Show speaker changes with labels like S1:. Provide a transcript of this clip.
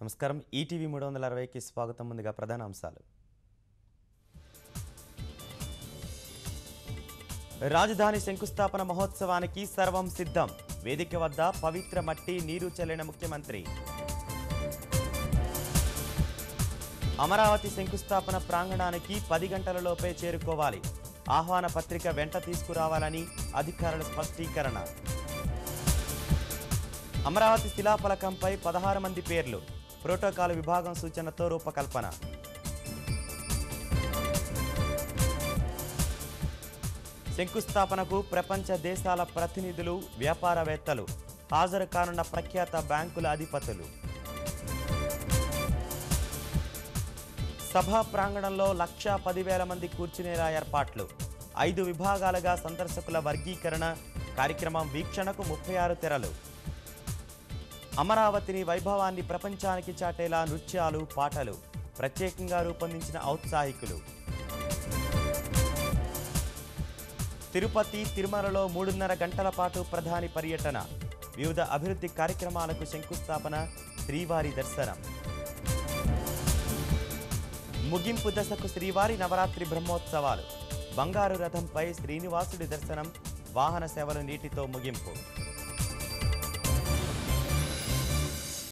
S1: నమస్కారం ఈటీవీ 360కి స్వాగతం. ముందుగా ప్రధాన అంశాలు. రాజధాని శంకుస్థాపన మహోత్సవానికి సర్వం సిద్ధం. వేదిక వద్ద పవిత్ర మట్టి నీరు చల్లిన ముఖ్యమంత్రి. అమరావతి శంకుస్థాపన ప్రాంగణానికి 10 గంటలలోపే చేరుకోవాలి. ఆహ్వాన పత్రిక వెంట తీసుకురావాలని అధికారుల స్పష్టీకరణ. అమరావతి శిలాఫలకంపై 16 మంది పేర్లు. ప్రోటోకాల్ విభాగం సూచనతో రూపకల్పన. శంకుస్థాపనకు ప్రపంచ దేశాల ప్రతినిధులు, వ్యాపారవేత్తలు హాజరు కానున్న ప్రఖ్యాత బ్యాంకుల అధిపతులు. సభా ప్రాంగణంలో 1,10,000 మంది కూర్చునేలా ఏర్పాట్లు. 5 విభాగాలుగా సందర్శకుల వర్గీకరణ. కార్యక్రమం వీక్షణకు 36 తెరలు. అమరావతిని వైభవాన్ని ప్రపంచానికి చాటేలా నృత్యాలు, పాటలు. ప్రత్యేకంగా రూపొందించిన ఔత్సాహికులు. తిరుపతి, తిరుమలలో 3.5 గంటల పాటు ప్రధాని పర్యటన. వివిధ అభివృద్ధి కార్యక్రమాలకు శంకుస్థాపన, శ్రీవారి దర్శనం. ముగింపు దశకు శ్రీవారి నవరాత్రి బ్రహ్మోత్సవాలు. బంగారు రథంపై శ్రీనివాసుడి దర్శనం, వాహన సేవలు నీటితో ముగింపు.